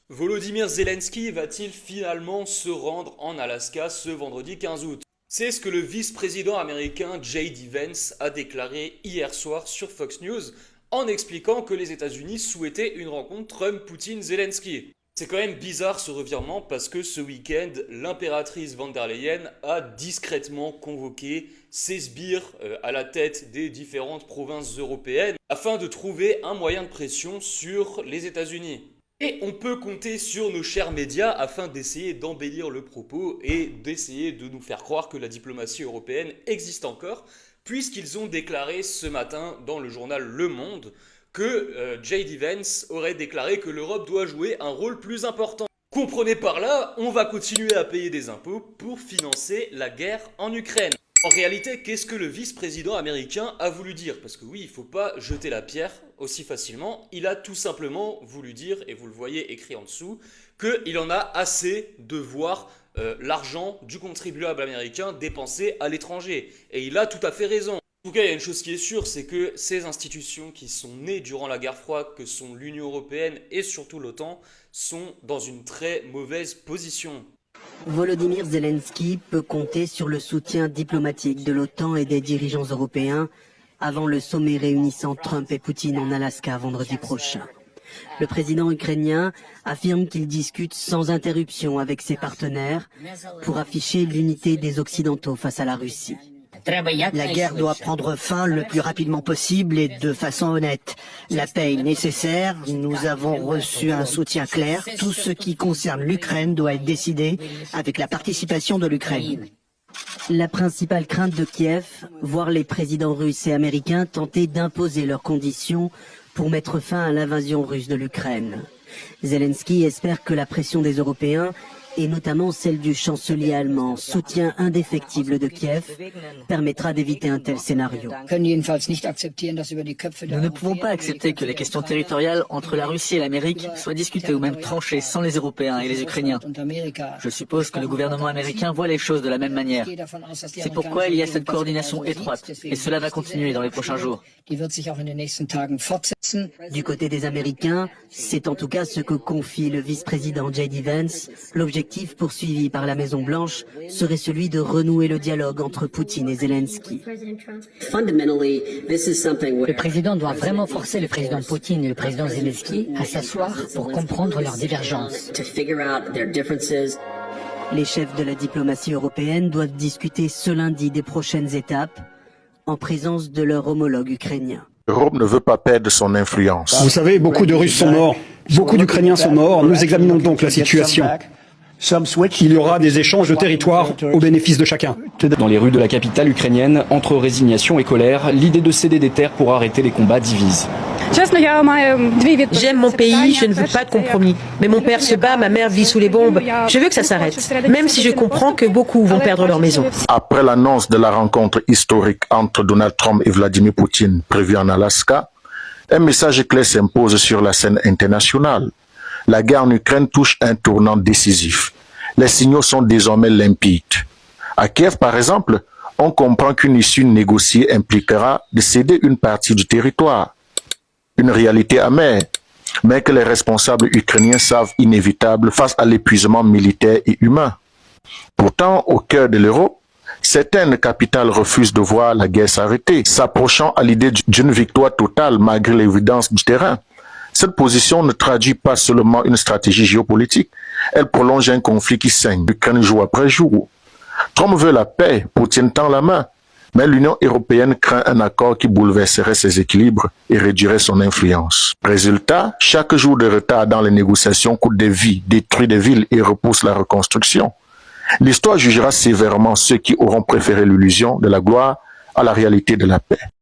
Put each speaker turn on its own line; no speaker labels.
Volodymyr Zelensky va-t-il finalement se rendre en Alaska ce vendredi 15 août? C'est ce que le vice-président américain J.D. Vance a déclaré hier soir sur Fox News en expliquant que les États-Unis souhaitaient une rencontre Trump-Poutine-Zelensky. C'est quand même bizarre ce revirement parce que ce week-end, l'impératrice von der Leyen a discrètement convoqué ses sbires à la tête des différentes provinces européennes afin de trouver un moyen de pression sur les États-Unis. Et on peut compter sur nos chers médias afin d'essayer d'embellir le propos et d'essayer de nous faire croire que la diplomatie européenne existe encore, puisqu'ils ont déclaré ce matin dans le journal Le Monde que J.D. Vance aurait déclaré que l'Europe doit jouer un rôle plus important. Comprenez par là, on va continuer à payer des impôts pour financer la guerre en Ukraine. En réalité, qu'est-ce que le vice-président américain a voulu dire? Parce que oui, il ne faut pas jeter la pierre aussi facilement. Il a tout simplement voulu dire, et vous le voyez écrit en dessous, qu'il en a assez de voir l'argent du contribuable américain dépensé à l'étranger. Et il a tout à fait raison. En tout cas, il y a une chose qui est sûre, c'est que ces institutions qui sont nées durant la guerre froide, que sont l'Union européenne et surtout l'OTAN, sont dans une très mauvaise position.
Volodymyr Zelensky peut compter sur le soutien diplomatique de l'OTAN et des dirigeants européens avant le sommet réunissant Trump et Poutine en Alaska vendredi prochain. Le président ukrainien affirme qu'il discute sans interruption avec ses partenaires pour afficher l'unité des Occidentaux face à la Russie.
La guerre doit prendre fin le plus rapidement possible et de façon honnête. La paix est nécessaire, nous avons reçu un soutien clair. Tout ce qui concerne l'Ukraine doit être décidé avec la participation de l'Ukraine.
La principale crainte de Kiev, voir les présidents russes et américains tenter d'imposer leurs conditions pour mettre fin à l'invasion russe de l'Ukraine. Zelensky espère que la pression des Européens, et notamment celle du chancelier allemand, soutien indéfectible de Kiev, permettra d'éviter un tel scénario.
Nous ne pouvons pas accepter que les questions territoriales entre la Russie et l'Amérique soient discutées ou même tranchées sans les Européens et les Ukrainiens. Je suppose que le gouvernement américain voit les choses de la même manière. C'est pourquoi il y a cette coordination étroite, et cela va continuer dans les prochains jours.
Du côté des Américains, c'est en tout cas ce que confie le vice-président J.D. Vance. L'objectif poursuivi par la Maison-Blanche serait celui de renouer le dialogue entre Poutine et Zelensky.
Le président doit vraiment forcer le président Poutine et le président Zelensky à s'asseoir pour comprendre leurs divergences.
Les chefs de la diplomatie européenne doivent discuter ce lundi des prochaines étapes en présence de leur homologue ukrainien.
L'Europe ne veut pas perdre son influence.
Vous savez, beaucoup de Russes sont morts, beaucoup d'Ukrainiens sont morts. Nous examinons donc la situation. Il y aura des échanges de territoires au bénéfice de chacun.
Dans les rues de la capitale ukrainienne, entre résignation et colère, l'idée de céder des terres pour arrêter les combats divise.
J'aime mon pays, je ne veux pas de compromis. Mais mon père se bat, ma mère vit sous les bombes. Je veux que ça s'arrête, même si je comprends que beaucoup vont perdre leur maison.
Après l'annonce de la rencontre historique entre Donald Trump et Vladimir Poutine prévue en Alaska, un message clair s'impose sur la scène internationale. La guerre en Ukraine touche un tournant décisif. Les signaux sont désormais limpides. À Kiev, par exemple, on comprend qu'une issue négociée impliquera de céder une partie du territoire. Une réalité amère, mais que les responsables ukrainiens savent inévitable face à l'épuisement militaire et humain. Pourtant, au cœur de l'Europe, certaines capitales refusent de voir la guerre s'arrêter, s'approchant à l'idée d'une victoire totale malgré l'évidence du terrain. Cette position ne traduit pas seulement une stratégie géopolitique, elle prolonge un conflit qui saigne, l'Ukraine jour après jour. Trump veut la paix, Poutine tend la main, mais l'Union européenne craint un accord qui bouleverserait ses équilibres et réduirait son influence. Résultat, chaque jour de retard dans les négociations coûte des vies, détruit des villes et repousse la reconstruction. L'histoire jugera sévèrement ceux qui auront préféré l'illusion de la gloire à la réalité de la paix.